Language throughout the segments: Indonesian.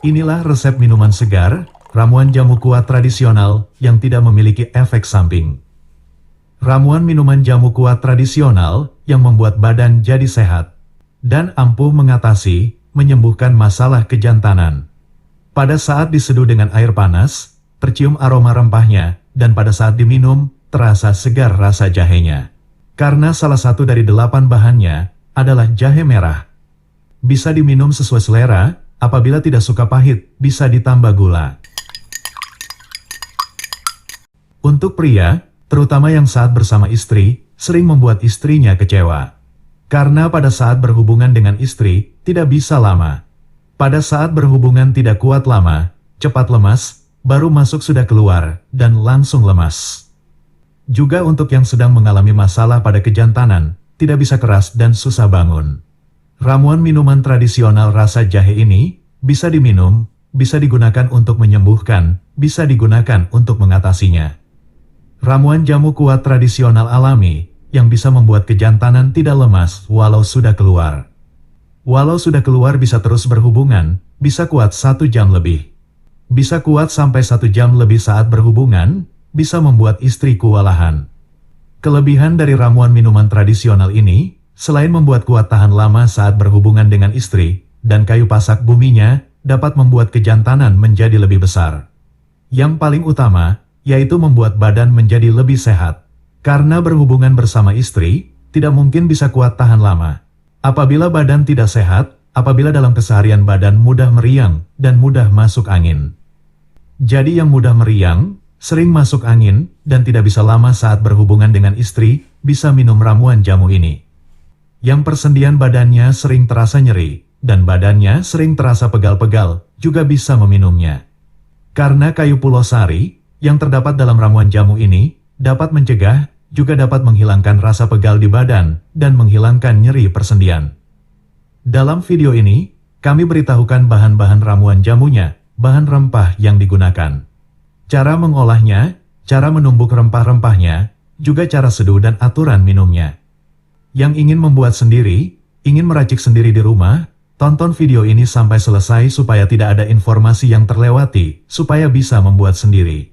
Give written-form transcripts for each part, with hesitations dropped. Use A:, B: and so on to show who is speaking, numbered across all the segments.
A: Inilah resep minuman segar, ramuan jamu kuat tradisional yang tidak memiliki efek samping. Ramuan minuman jamu kuat tradisional yang membuat badan jadi sehat dan ampuh mengatasi, menyembuhkan masalah kejantanan. Pada saat diseduh dengan air panas, tercium aroma rempahnya, dan pada saat diminum, terasa segar rasa jahenya. Karena salah satu dari 8 bahannya adalah jahe merah. Bisa diminum sesuai selera, apabila tidak suka pahit, bisa ditambah gula. Untuk pria, terutama yang saat bersama istri, sering membuat istrinya kecewa. Karena pada saat berhubungan dengan istri, tidak bisa lama. Pada saat berhubungan tidak kuat lama, cepat lemas, baru masuk sudah keluar, dan langsung lemas. Juga untuk yang sedang mengalami masalah pada kejantanan, tidak bisa keras dan susah bangun. Ramuan minuman tradisional rasa jahe ini, bisa diminum, bisa digunakan untuk menyembuhkan, bisa digunakan untuk mengatasinya. Ramuan jamu kuat tradisional alami, yang bisa membuat kejantanan tidak lemas walau sudah keluar. Walau sudah keluar bisa terus berhubungan, bisa kuat 1 jam lebih. Bisa kuat sampai 1 jam lebih saat berhubungan, bisa membuat istri kewalahan. Kelebihan dari ramuan minuman tradisional ini, selain membuat kuat tahan lama saat berhubungan dengan istri, dan kayu pasak buminya, dapat membuat kejantanan menjadi lebih besar. Yang paling utama, yaitu membuat badan menjadi lebih sehat. Karena berhubungan bersama istri, tidak mungkin bisa kuat tahan lama. Apabila badan tidak sehat, apabila dalam keseharian badan mudah meriang, dan mudah masuk angin. Jadi yang mudah meriang, sering masuk angin, dan tidak bisa lama saat berhubungan dengan istri, bisa minum ramuan jamu ini. Yang persendian badannya sering terasa nyeri, dan badannya sering terasa pegal-pegal, juga bisa meminumnya. Karena kayu pulosari, yang terdapat dalam ramuan jamu ini, dapat mencegah, juga dapat menghilangkan rasa pegal di badan, dan menghilangkan nyeri persendian. Dalam video ini, kami beritahukan bahan-bahan ramuan jamunya, bahan rempah yang digunakan, cara mengolahnya, cara menumbuk rempah-rempahnya, juga cara seduh dan aturan minumnya. Yang ingin membuat sendiri, ingin meracik sendiri di rumah, tonton video ini sampai selesai supaya tidak ada informasi yang terlewati, supaya bisa membuat sendiri.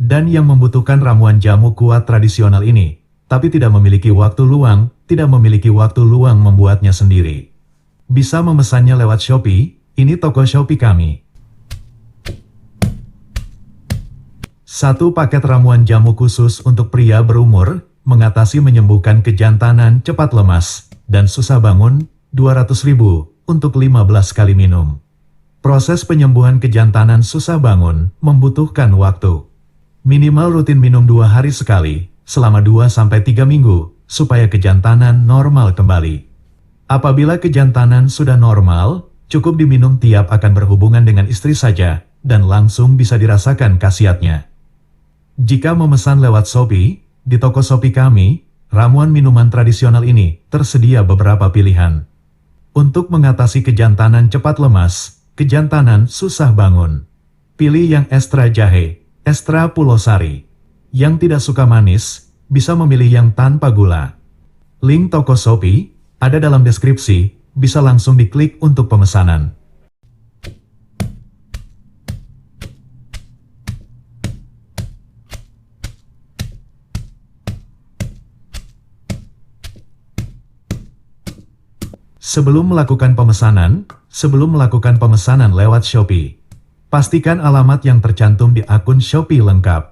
A: Dan yang membutuhkan ramuan jamu kuat tradisional ini, tapi tidak memiliki waktu luang, tidak memiliki waktu luang membuatnya sendiri, bisa memesannya lewat Shopee, ini toko Shopee kami. 1 paket ramuan jamu khusus untuk pria berumur, mengatasi menyembuhkan kejantanan cepat lemas, dan susah bangun, 200.000, untuk 15 kali minum. Proses penyembuhan kejantanan susah bangun, membutuhkan waktu. Minimal rutin minum 2 hari sekali, selama 2-3 minggu, supaya kejantanan normal kembali. Apabila kejantanan sudah normal, cukup diminum tiap akan berhubungan dengan istri saja, dan langsung bisa dirasakan khasiatnya. Jika memesan lewat Shopee, di toko Shopee kami, ramuan minuman tradisional ini tersedia beberapa pilihan. Untuk mengatasi kejantanan cepat lemas, kejantanan susah bangun, pilih yang ekstra jahe, ekstra pulosari. Yang tidak suka manis, bisa memilih yang tanpa gula. Link toko Shopee ada dalam deskripsi, bisa langsung diklik untuk pemesanan. Sebelum melakukan pemesanan lewat Shopee, pastikan alamat yang tercantum di akun Shopee lengkap,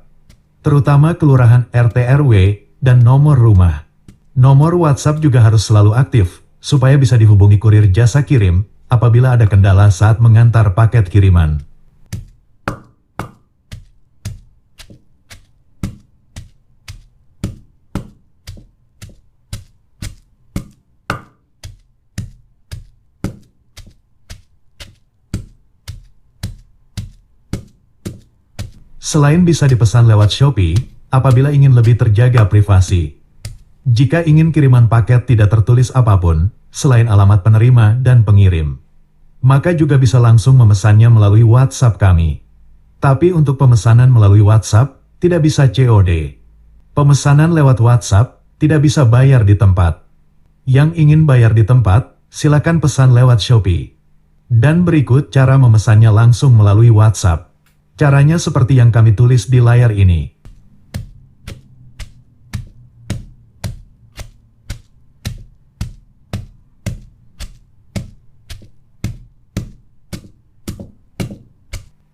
A: terutama kelurahan RT RW dan nomor rumah. Nomor WhatsApp juga harus selalu aktif, supaya bisa dihubungi kurir jasa kirim apabila ada kendala saat mengantar paket kiriman. Selain bisa dipesan lewat Shopee, apabila ingin lebih terjaga privasi. Jika ingin kiriman paket tidak tertulis apapun, selain alamat penerima dan pengirim, maka juga bisa langsung memesannya melalui WhatsApp kami. Tapi untuk pemesanan melalui WhatsApp, tidak bisa COD. Pemesanan lewat WhatsApp, tidak bisa bayar di tempat. Yang ingin bayar di tempat, silakan pesan lewat Shopee. Dan berikut cara memesannya langsung melalui WhatsApp. Caranya seperti yang kami tulis di layar ini.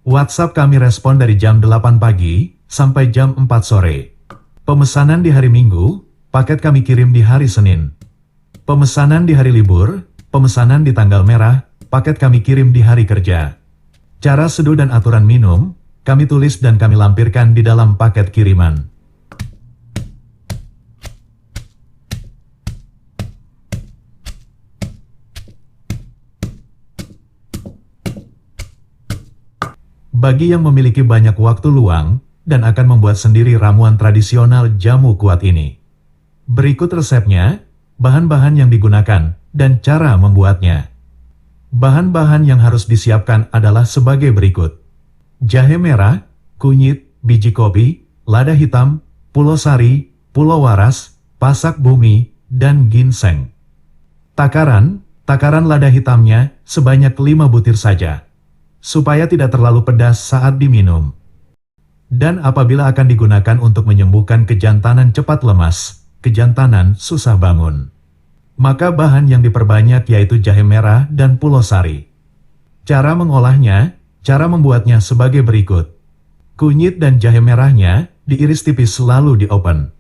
A: WhatsApp kami respon dari jam 8 pagi sampai jam 4 sore. Pemesanan di hari Minggu, paket kami kirim di hari Senin. Pemesanan di hari libur, pemesanan di tanggal merah, paket kami kirim di hari kerja. Cara seduh dan aturan minum, kami tulis dan kami lampirkan di dalam paket kiriman. Bagi yang memiliki banyak waktu luang, dan akan membuat sendiri ramuan tradisional jamu kuat ini. Berikut resepnya, bahan-bahan yang digunakan, dan cara membuatnya. Bahan-bahan yang harus disiapkan adalah sebagai berikut. Jahe merah, kunyit, biji kopi, lada hitam, pulau sari, pulau waras, pasak bumi, dan ginseng. Takaran lada hitamnya sebanyak 5 butir saja, supaya tidak terlalu pedas saat diminum. Dan apabila akan digunakan untuk menyembuhkan kejantanan cepat lemas, kejantanan susah bangun, maka bahan yang diperbanyak yaitu jahe merah dan pulau sari. Cara mengolahnya, cara membuatnya sebagai berikut. Kunyit dan jahe merahnya diiris tipis lalu di-oven.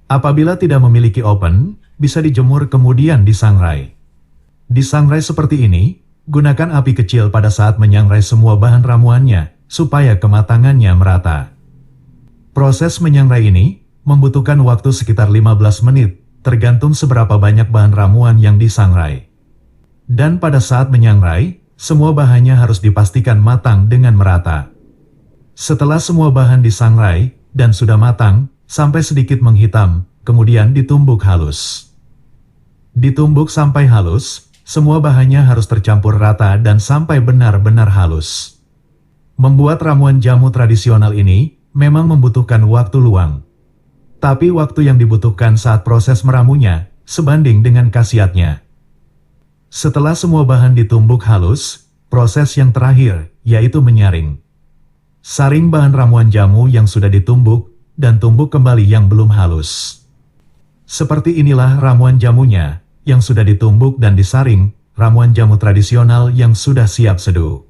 A: Apabila tidak memiliki oven, bisa dijemur kemudian disangrai. Disangrai seperti ini, gunakan api kecil pada saat menyangrai semua bahan ramuannya, supaya kematangannya merata. Proses menyangrai ini membutuhkan waktu sekitar 15 menit, tergantung seberapa banyak bahan ramuan yang disangrai. Dan pada saat menyangrai, semua bahannya harus dipastikan matang dengan merata. Setelah semua bahan disangrai dan sudah matang, sampai sedikit menghitam, kemudian ditumbuk halus. Ditumbuk sampai halus, semua bahannya harus tercampur rata dan sampai benar-benar halus. Membuat ramuan jamu tradisional ini memang membutuhkan waktu luang. Tapi waktu yang dibutuhkan saat proses meramunya sebanding dengan khasiatnya. Setelah semua bahan ditumbuk halus, proses yang terakhir yaitu menyaring. Saring bahan ramuan jamu yang sudah ditumbuk dan tumbuk kembali yang belum halus. Seperti inilah ramuan jamunya yang sudah ditumbuk dan disaring, ramuan jamu tradisional yang sudah siap seduh.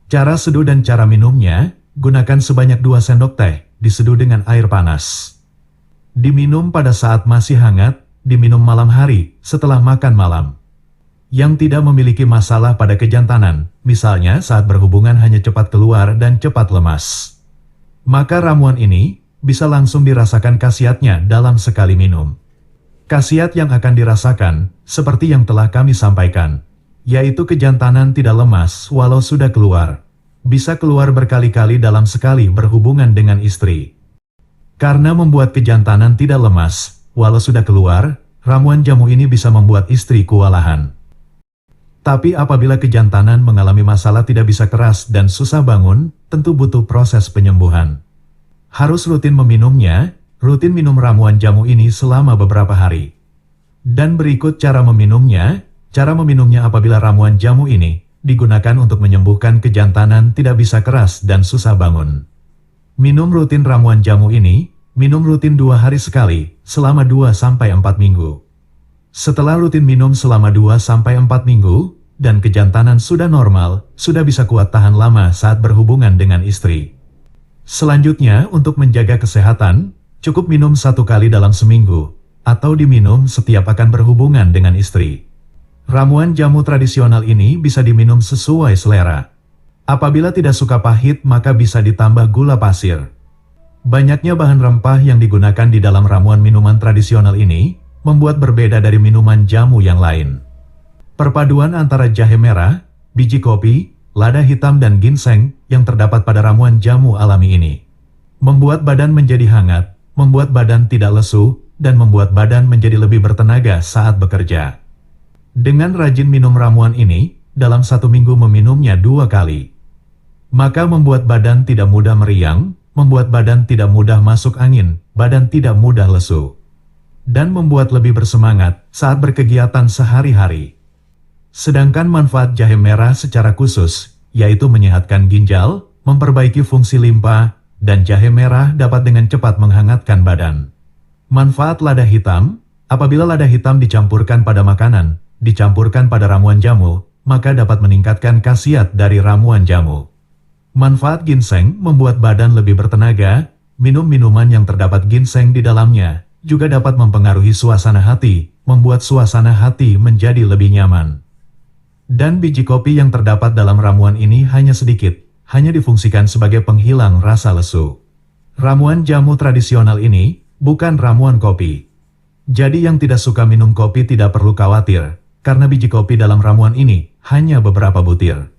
A: Cara seduh dan cara minumnya, gunakan sebanyak 2 sendok teh, diseduh dengan air panas. Diminum pada saat masih hangat, diminum malam hari, setelah makan malam. Yang tidak memiliki masalah pada kejantanan, misalnya saat berhubungan hanya cepat keluar dan cepat lemas, maka ramuan ini bisa langsung dirasakan khasiatnya dalam sekali minum. Khasiat yang akan dirasakan, seperti yang telah kami sampaikan, yaitu kejantanan tidak lemas walau sudah keluar. Bisa keluar berkali-kali dalam sekali berhubungan dengan istri. Karena membuat kejantanan tidak lemas, walau sudah keluar, ramuan jamu ini bisa membuat istri kewalahan. Tapi apabila kejantanan mengalami masalah tidak bisa keras dan susah bangun, tentu butuh proses penyembuhan. Harus rutin meminumnya, rutin minum ramuan jamu ini selama beberapa hari. Dan berikut cara meminumnya. Cara meminumnya apabila ramuan jamu ini digunakan untuk menyembuhkan kejantanan tidak bisa keras dan susah bangun. Minum rutin ramuan jamu ini, minum rutin 2 hari sekali, selama 2-4 minggu. Setelah rutin minum selama 2-4 minggu, dan kejantanan sudah normal, sudah bisa kuat tahan lama saat berhubungan dengan istri. Selanjutnya, untuk menjaga kesehatan, cukup minum 1 kali dalam seminggu, atau diminum setiap akan berhubungan dengan istri. Ramuan jamu tradisional ini bisa diminum sesuai selera. Apabila tidak suka pahit, maka bisa ditambah gula pasir. Banyaknya bahan rempah yang digunakan di dalam ramuan minuman tradisional ini membuat berbeda dari minuman jamu yang lain. Perpaduan antara jahe merah, biji kopi, lada hitam dan ginseng yang terdapat pada ramuan jamu alami ini membuat badan menjadi hangat, membuat badan tidak lesu, dan membuat badan menjadi lebih bertenaga saat bekerja. Dengan rajin minum ramuan ini, dalam 1 minggu meminumnya 2 kali, maka membuat badan tidak mudah meriang, membuat badan tidak mudah masuk angin, badan tidak mudah lesu, dan membuat lebih bersemangat saat berkegiatan sehari-hari. Sedangkan manfaat jahe merah secara khusus, yaitu menyehatkan ginjal, memperbaiki fungsi limpa, dan jahe merah dapat dengan cepat menghangatkan badan. Manfaat lada hitam, apabila lada hitam dicampurkan pada makanan, dicampurkan pada ramuan jamu, maka dapat meningkatkan khasiat dari ramuan jamu. Manfaat ginseng membuat badan lebih bertenaga, minum minuman yang terdapat ginseng di dalamnya, juga dapat mempengaruhi suasana hati, membuat suasana hati menjadi lebih nyaman. Dan biji kopi yang terdapat dalam ramuan ini hanya sedikit, hanya difungsikan sebagai penghilang rasa lesu. Ramuan jamu tradisional ini bukan ramuan kopi. Jadi yang tidak suka minum kopi tidak perlu khawatir, karena biji kopi dalam ramuan ini hanya beberapa butir.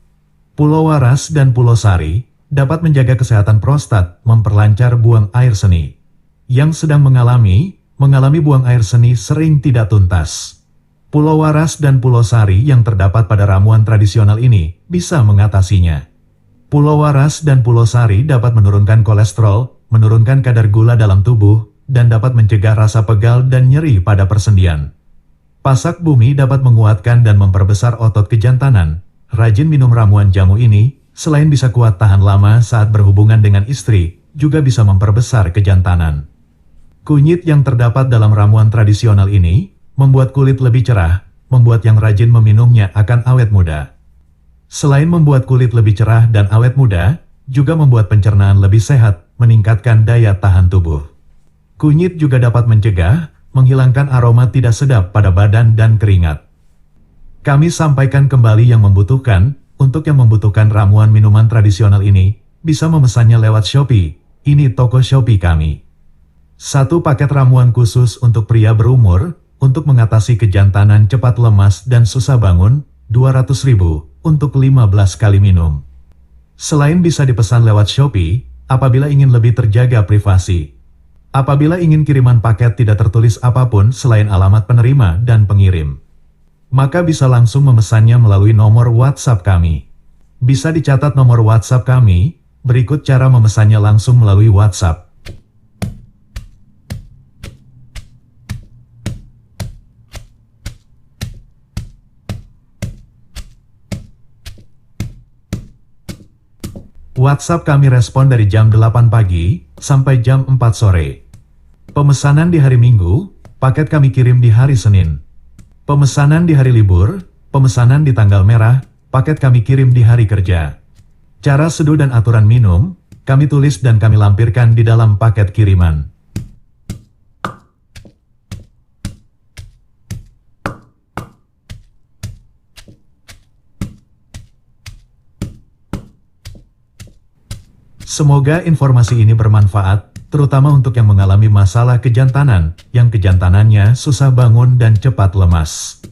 A: Pulau Waras dan Pulau Sari dapat menjaga kesehatan prostat, memperlancar buang air seni. Yang sedang mengalami buang air seni sering tidak tuntas. Pulau Waras dan Pulau Sari yang terdapat pada ramuan tradisional ini bisa mengatasinya. Pulau Waras dan Pulau Sari dapat menurunkan kolesterol, menurunkan kadar gula dalam tubuh, dan dapat mencegah rasa pegal dan nyeri pada persendian. Pasak bumi dapat menguatkan dan memperbesar otot kejantanan. Rajin minum ramuan jamu ini, selain bisa kuat tahan lama saat berhubungan dengan istri, juga bisa memperbesar kejantanan. Kunyit yang terdapat dalam ramuan tradisional ini, membuat kulit lebih cerah, membuat yang rajin meminumnya akan awet muda. Selain membuat kulit lebih cerah dan awet muda, juga membuat pencernaan lebih sehat, meningkatkan daya tahan tubuh. Kunyit juga dapat mencegah, menghilangkan aroma tidak sedap pada badan dan keringat. Kami sampaikan kembali yang membutuhkan, untuk yang membutuhkan ramuan minuman tradisional ini, bisa memesannya lewat Shopee, ini toko Shopee kami. 1 paket ramuan khusus untuk pria berumur, untuk mengatasi kejantanan cepat lemas dan susah bangun, 200.000, untuk 15 kali minum. Selain bisa dipesan lewat Shopee, apabila ingin lebih terjaga privasi. Apabila ingin kiriman paket tidak tertulis apapun selain alamat penerima dan pengirim, maka bisa langsung memesannya melalui nomor WhatsApp kami. Bisa dicatat nomor WhatsApp kami, berikut cara memesannya langsung melalui WhatsApp. WhatsApp kami respon dari jam 8 pagi sampai jam 4 sore. Pemesanan di hari Minggu, paket kami kirim di hari Senin. Pemesanan di hari libur, pemesanan di tanggal merah, paket kami kirim di hari kerja. Cara seduh dan aturan minum, kami tulis dan kami lampirkan di dalam paket kiriman. Semoga informasi ini bermanfaat, terutama untuk yang mengalami masalah kejantanan, yang kejantanannya susah bangun dan cepat lemas.